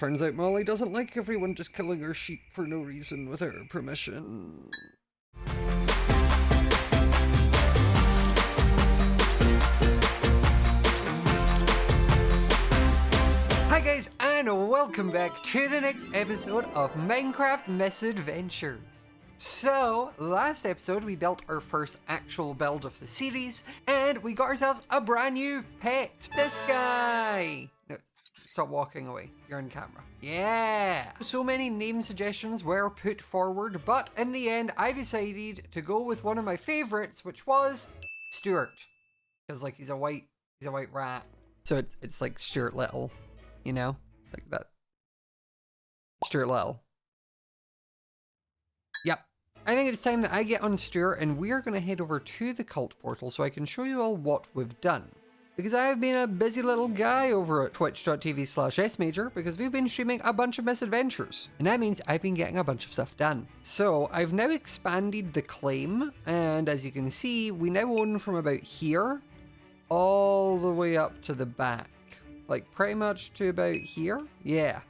Turns out Molly doesn't like everyone just killing her sheep for no reason without her permission. Hi guys, and welcome back to the next episode of Minecraft Misadventures. So, last episode we built our first actual build of the series, and we got ourselves a brand new pet. This guy! No, stop walking away. You're on camera. Yeah! So many name suggestions were put forward, but in the end I decided to go with one of my favorites, which was Stuart. Because like he's a white rat. So it's like Stuart Little, you know? Like that. Stuart Little. Yep. I think it's time that I get on Stuart and we are going to head over to the cult portal so I can show you all what we've done. Because I've been a busy little guy over at twitch.tv/smajor because we've been streaming a bunch of misadventures. And that means I've been getting a bunch of stuff done. So I've now expanded the claim, and as you can see, we now own from about here all the way up to the back. Like pretty much to about here. Yeah.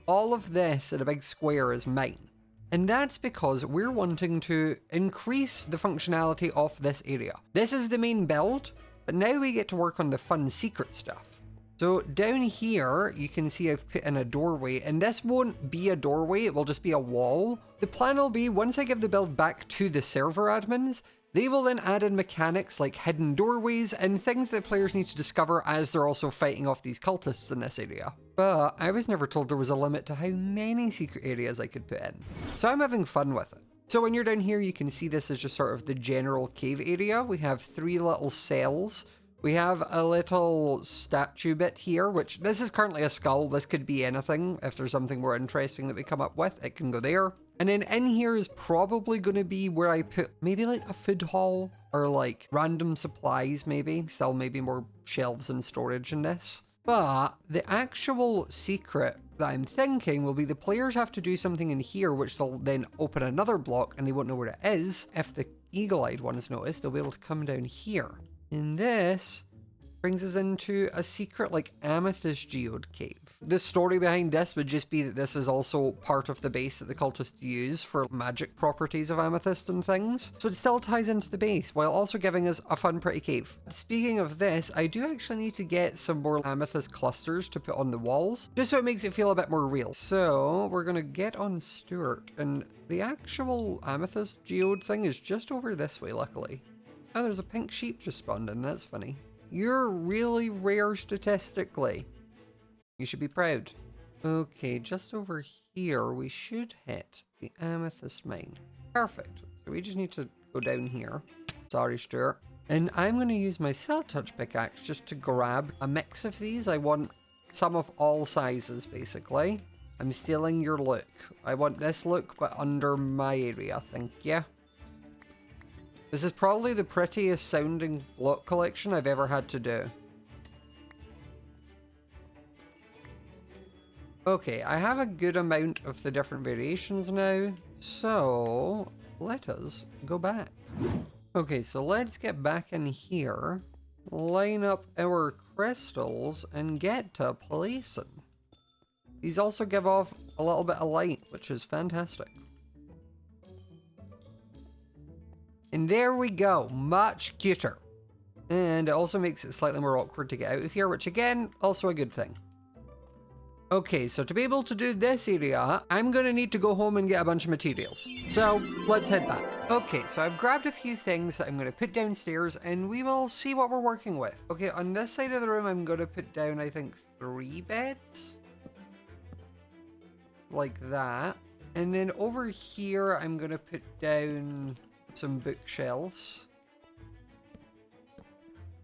All of this in a big square is mine. And that's because we're wanting to increase the functionality of this area. This is the main build, but now we get to work on the fun secret stuff. So down here, you can see I've put in a doorway, and this won't be a doorway, it will just be a wall. The plan will be, once I give the build back to the server admins, they will then add in mechanics like hidden doorways and things that players need to discover as they're also fighting off these cultists in this area. But I was never told there was a limit to how many secret areas I could put in. So I'm having fun with it. So when you're down here, you can see this is just sort of the general cave area. We have 3 little cells. We have a little statue bit here, which this is currently a skull. This could be anything. If there's something more interesting that we come up with, it can go there. And then in here is probably going to be where I put maybe like a food hall or like random supplies maybe. Still maybe more shelves and storage in this. But the actual secret that I'm thinking will be the players have to do something in here which they'll then open another block and they won't know where it is. If the eagle-eyed ones notice, they'll be able to come down here. And this brings us into a secret like amethyst geode cave. The story behind this would just be that this is also part of the base that the cultists use for magic properties of amethyst and things. So it still ties into the base while also giving us a fun pretty cave. Speaking of this, I do actually need to get some more amethyst clusters to put on the walls, just so it makes it feel a bit more real. So we're gonna get on Stuart, and the actual amethyst geode thing is just over this way, luckily. Oh, there's a pink sheep just spawned in, that's funny. You're really rare statistically. You should be proud. Okay, just over here, we should hit the amethyst mine. Perfect. So we just need to go down here. Sorry, Stuart. And I'm going to use my cell touch pickaxe just to grab a mix of these. I want some of all sizes, basically. I'm stealing your look. I want this look, but under my area, thank you. This is probably the prettiest sounding block collection I've ever had to do. Okay, I have a good amount of the different variations now, so let us go back. Okay, so let's get back in here, line up our crystals, and get to placing. These also give off a little bit of light, which is fantastic. And there we go, much cuter. And it also makes it slightly more awkward to get out of here, which again, also a good thing. Okay, so to be able to do this area, I'm going to need to go home and get a bunch of materials. So let's head back. Okay, so I've grabbed a few things that I'm going to put downstairs and we will see what we're working with. Okay, on this side of the room, I'm going to put down, I think, 3 beds. Like that. And then over here, I'm going to put down some bookshelves.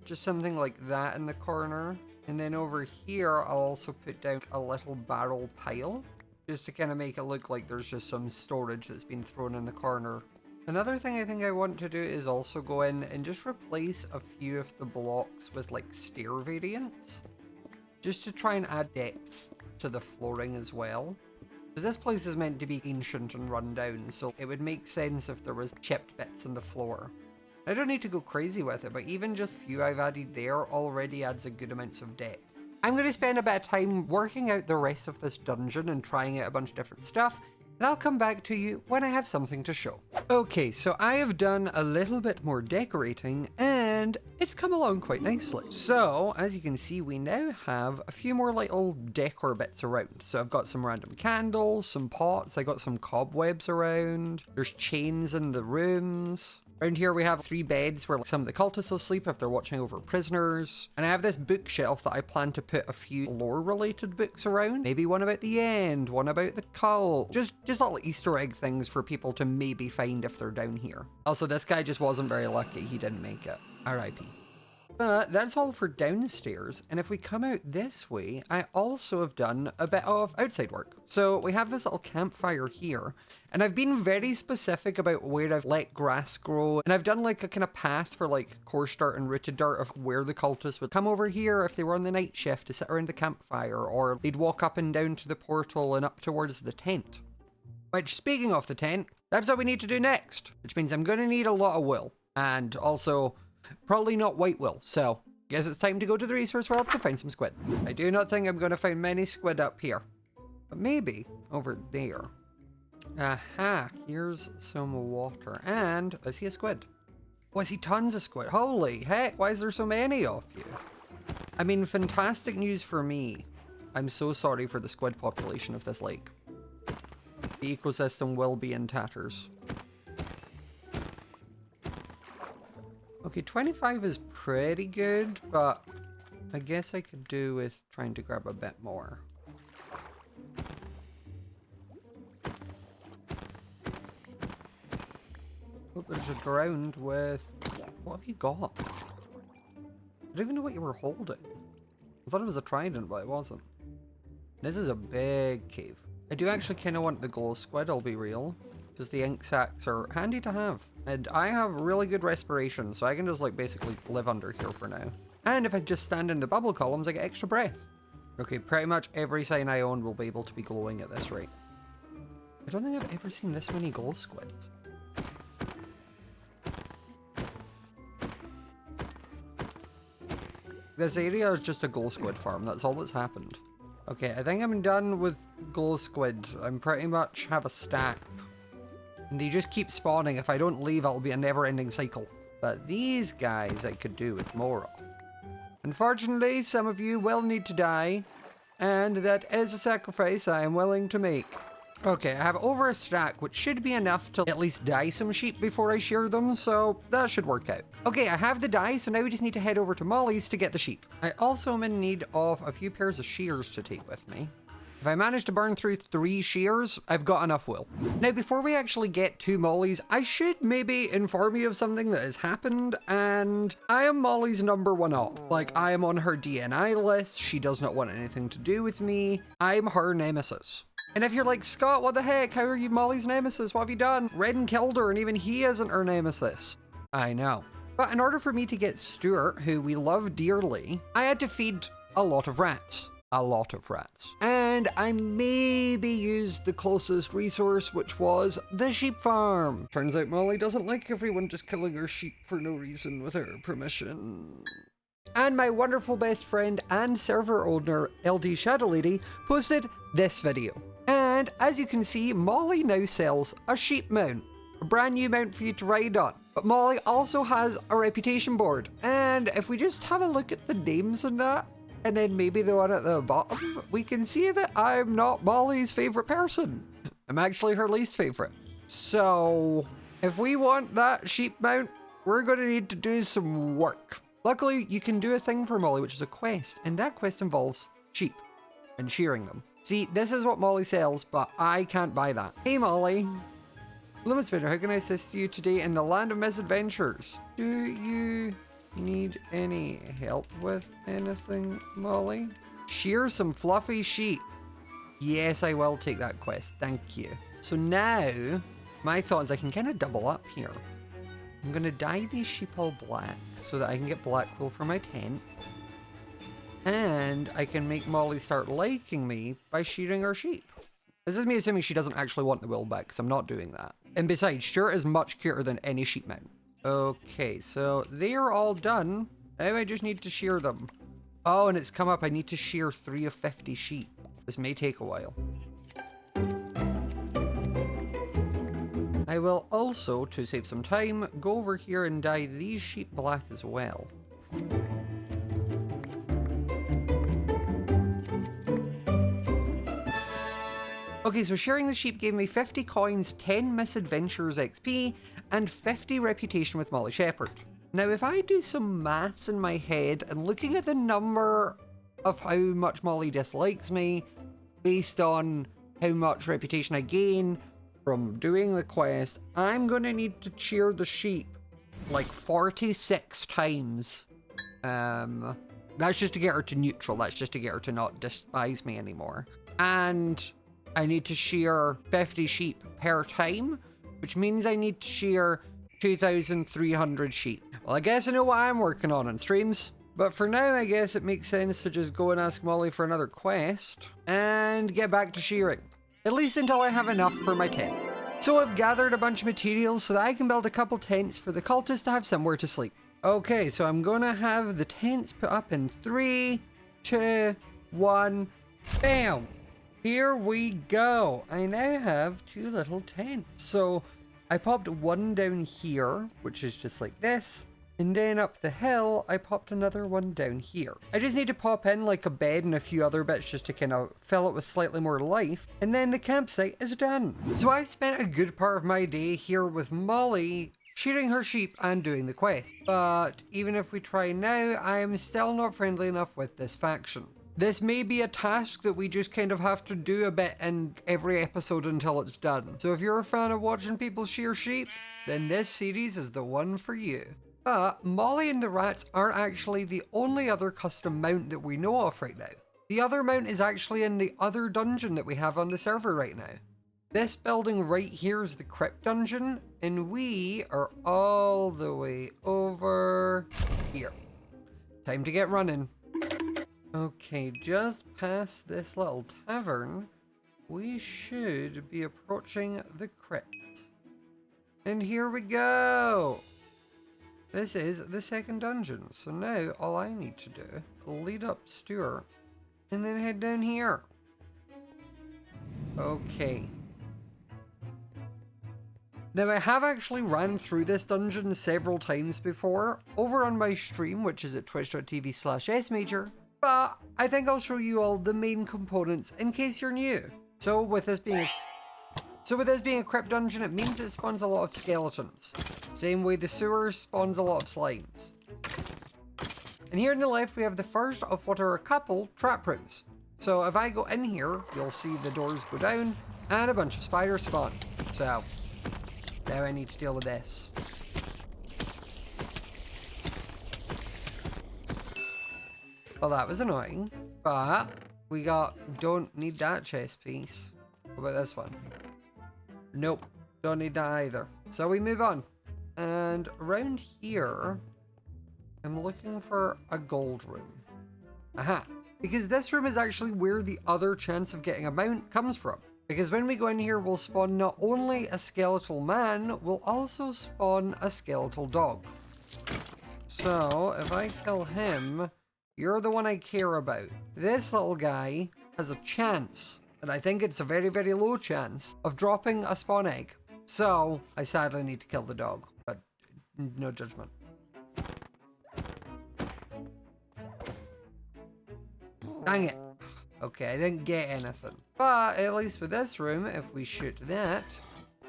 Just something like that in the corner. And then over here, I'll also put down a little barrel pile, just to kind of make it look like there's just some storage that's been thrown in the corner. Another thing I think I want to do is also go in and just replace a few of the blocks with like stair variants, just to try and add depth to the flooring as well. Because this place is meant to be ancient and run down, so it would make sense if there was chipped bits in the floor. I don't need to go crazy with it, but even just few I've added there already adds a good amount of depth. I'm going to spend a bit of time working out the rest of this dungeon and trying out a bunch of different stuff, and I'll come back to you when I have something to show. Okay, so I have done a little bit more decorating, and it's come along quite nicely. So, as you can see, we now have a few more little decor bits around. So I've got some random candles, some pots, I got some cobwebs around, there's chains in the rooms. Around here we have 3 beds where some of the cultists will sleep if they're watching over prisoners. And I have this bookshelf that I plan to put a few lore related books around. Maybe one about the end, one about the cult. Just little Easter egg things for people to maybe find if they're down here. Also, this guy just wasn't very lucky. He didn't make it. RIP. But that's all for downstairs, and if we come out this way, I also have done a bit of outside work. So we have this little campfire here, and I've been very specific about where I've let grass grow, and I've done like a kind of path for like coarse dirt and rooted dirt of where the cultists would come over here if they were on the night shift to sit around the campfire, or they'd walk up and down to the portal and up towards the tent. Which, speaking of the tent, that's what we need to do next, which means I'm going to need a lot of wool, and also probably not white wool, so guess it's time to go to the resource world to find some squid. I do not think I'm going to find many squid up here, but maybe over there. Aha, here's some water, and I see a squid. Oh, I see tons of squid. Holy heck, why is there so many of you? I mean, fantastic news for me. I'm so sorry for the squid population of this lake. The ecosystem will be in tatters. Okay, 25 is pretty good, but I guess I could do with trying to grab a bit more. Oh, there's a drowned with... What have you got? I don't even know what you were holding. I thought it was a trident, but it wasn't. This is a big cave. I do actually kind of want the glow squid, I'll be real. Because the ink sacs are handy to have. And I have really good respiration, so I can just like basically live under here for now. And if I just stand in the bubble columns, I get extra breath. Okay, pretty much every sign I own will be able to be glowing at this rate. I don't think I've ever seen this many glow squids. This area is just a glow squid farm, that's all that's happened. Okay, I think I'm done with glow squid. I'm pretty much have a stack. And they just keep spawning. If I don't leave, it'll be a never-ending cycle. But these guys I could do with more of. Unfortunately, some of you will need to die. And that is a sacrifice I am willing to make. Okay, I have over a stack, which should be enough to at least dye some sheep before I shear them, so that should work out. Okay, I have the dye, so now we just need to head over to Molly's to get the sheep. I also am in need of a few pairs of shears to take with me. If I manage to burn through 3 shears, I've got enough wool. Now, before we actually get to Molly's, I should maybe inform you of something that has happened, and I am Molly's #1 op. Like, I am on her DNI list, she does not want anything to do with me, I'm her nemesis. And if you're like, Scott, what the heck, how are you Molly's nemesis, what have you done? Redden killed her, and even he isn't her nemesis. I know. But in order for me to get Stuart, who we love dearly, I had to feed a lot of rats. A lot of rats. And I maybe used the closest resource, which was the sheep farm. Turns out Molly doesn't like everyone just killing her sheep for no reason without her permission. And my wonderful best friend and server owner, LD Shadow Lady, posted this video. And as you can see, Molly now sells a sheep mount. A brand new mount for you to ride on. But Molly also has a reputation board. And if we just have a look at the names on that, and then maybe the one at the bottom, we can see that I'm not Molly's favorite person. I'm actually her least favorite. So if we want that sheep mount, we're going to need to do some work. Luckily, you can do a thing for Molly, which is a quest, and that quest involves sheep and shearing them. See, this is what Molly sells, but I can't buy that. Hey Molly. Hello Miss Vader, how can I assist you today in the land of misadventures? Do you need any help with anything, Molly? Shear some fluffy sheep. Yes, I will take that quest, thank you. So now, my thought is I can kind of double up here. I'm gonna dye these sheep all black so that I can get black wool for my tent. And I can make Molly start liking me by shearing her sheep. This is me assuming she doesn't actually want the wool back, because I'm not doing that. And besides, Stuart is much cuter than any sheep mount. Okay, so they're all done. Now I just need to shear them. Oh, and it's come up. I need to shear 3 of 50 sheep. This may take a while. I will also, to save some time, go over here and dye these sheep black as well. Okay, so sharing the sheep gave me 50 coins, 10 Misadventures XP, and 50 reputation with Molly Shepherd. Now, if I do some maths in my head and looking at the number of how much Molly dislikes me, based on how much reputation I gain from doing the quest, I'm gonna need to cheer the sheep like 46 times. That's just to get her to neutral. That's just to get her to not despise me anymore. And I need to shear 50 sheep per time, which means I need to shear 2,300 sheep. Well, I guess I know what I'm working on streams. But for now, I guess it makes sense to just go and ask Molly for another quest and get back to shearing. At least until I have enough for my tent. So I've gathered a bunch of materials so that I can build a couple tents for the cultists to have somewhere to sleep. Okay, so I'm gonna have the tents put up in 3, 2, 1, bam! Here we go. I now have 2 little tents. So I popped one down here, which is just like this. And then up the hill, I popped another one down here. I just need to pop in like a bed and a few other bits just to kind of fill it with slightly more life. And then the campsite is done. So I've spent a good part of my day here with Molly, shearing her sheep and doing the quest. But even if we try now, I am still not friendly enough with this faction. This may be a task that we just kind of have to do a bit in every episode until it's done. So if you're a fan of watching people shear sheep, then this series is the one for you. But Molly and the rats aren't actually the only other custom mount that we know of right now. The other mount is actually in the other dungeon that we have on the server right now. This building right here is the crypt dungeon, and we are all the way over here. Time to get running. Okay, just past this little tavern, we should be approaching the crypt. And here we go! This is the second dungeon, so now all I need to do, lead up Stuart, and then head down here. Okay. Now I have actually ran through this dungeon several times before, over on my stream, which is at twitch.tv/smajor, but I think I'll show you all the main components in case you're new. So with this being a crypt dungeon, it means it spawns a lot of skeletons. Same way the sewer spawns a lot of slimes. And here on the left we have the first of what are a couple trap rooms. So if I go in here, you'll see the doors go down and a bunch of spiders spawn. So now I need to deal with this. Well, that was annoying, but we don't need that chest piece. What about this one? Nope, don't need that either. So we move on. And around here, I'm looking for a gold room. Aha. Because this room is actually where the other chance of getting a mount comes from. Because when we go in here, we'll spawn not only a skeletal man, we'll also spawn a skeletal dog. So if I kill him, you're the one I care about. This little guy has a chance, and I think it's a very, very low chance, of dropping a spawn egg. So I sadly need to kill the dog, but no judgment. Dang it. Okay, I didn't get anything. But at least with this room, if we shoot that,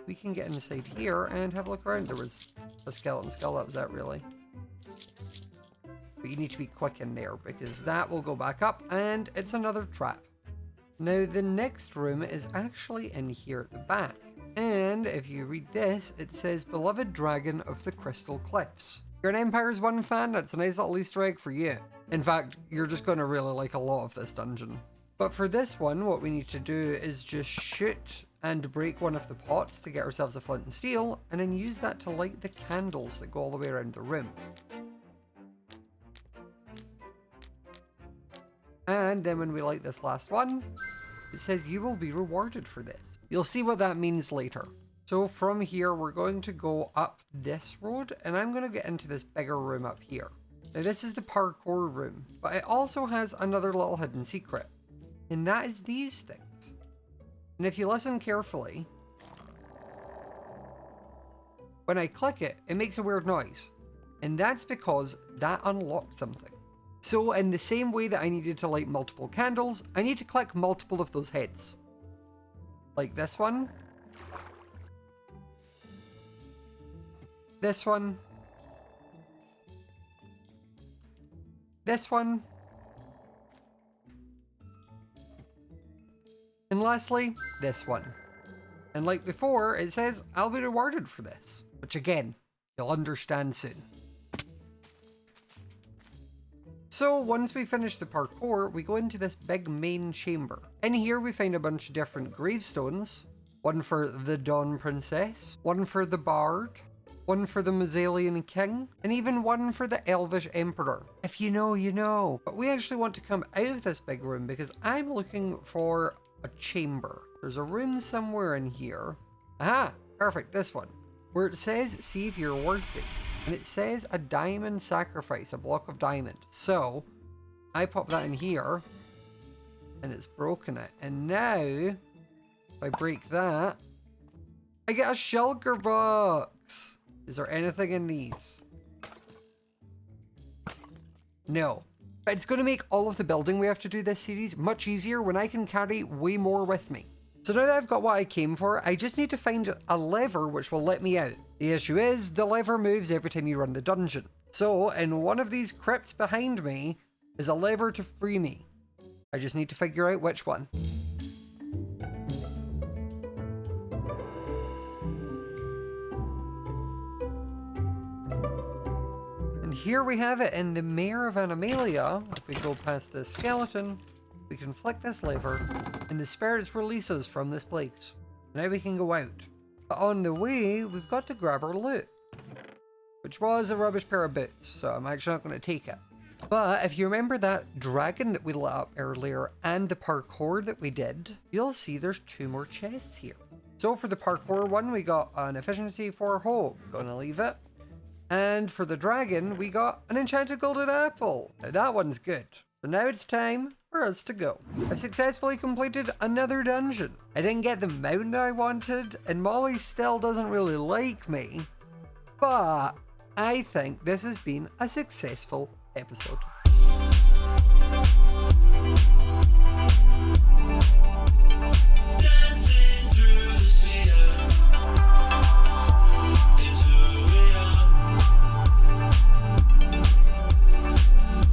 we can get inside here and have a look around. There was a skeleton skull, that was that really. But you need to be quick in there because that will go back up and it's another trap. Now the next room is actually in here at the back. And if you read this, it says Beloved Dragon of the Crystal Cliffs. If you're an Empires 1 fan, that's a nice little Easter egg for you. In fact, you're just going to really like a lot of this dungeon. But for this one, what we need to do is just shoot and break one of the pots to get ourselves a flint and steel, and then use that to light the candles that go all the way around the room. And then when we light this last one, it says you will be rewarded for this. You'll see what that means later. So from here, we're going to go up this road, and I'm going to get into this bigger room up here. Now this is the parkour room, but it also has another little hidden secret, and that is these things. And if you listen carefully, when I click it, it makes a weird noise, and that's because that unlocked something. So in the same way that I needed to light multiple candles, I need to click multiple of those heads. Like this one. This one. This one. And lastly, this one. And like before, it says I'll be rewarded for this, which again, you'll understand soon. So once we finish the parkour, we go into this big main chamber. In here we find a bunch of different gravestones. One for the Dawn Princess, one for the Bard, one for the Mazalian King, and even one for the Elvish Emperor. If you know, you know. But we actually want to come out of this big room because I'm looking for a chamber. There's a room somewhere in here. Aha, perfect, this one. Where it says, see if you're worthy. And it says a diamond sacrifice, a block of diamond. So, I pop that in here, and it's broken it. And now, if I break that, I get a shulker box. Is there anything in these? No. But it's going to make all of the building we have to do this series much easier when I can carry way more with me. So now that I've got what I came for, I just need to find a lever which will let me out. The issue is, the lever moves every time you run the dungeon. So, in one of these crypts behind me, is a lever to free me. I just need to figure out which one. And here we have it in the Mayor of Animalia. If we go past this skeleton, we can flick this lever, and the spirits release us from this place. Now we can go out. But on the way, we've got to grab our loot, which was a rubbish pair of boots, so I'm actually not going to take it. But if you remember that dragon that we lit up earlier and the parkour that we did, you'll see there's 2 more chests here. So for the parkour one, we got an efficiency 4 hope, gonna leave it. And for the dragon, we got an enchanted golden apple. Now that one's good. So now it's time for us to go. I've successfully completed another dungeon. I didn't get the mountain that I wanted, and Molly still doesn't really like me, but I think this has been a successful episode.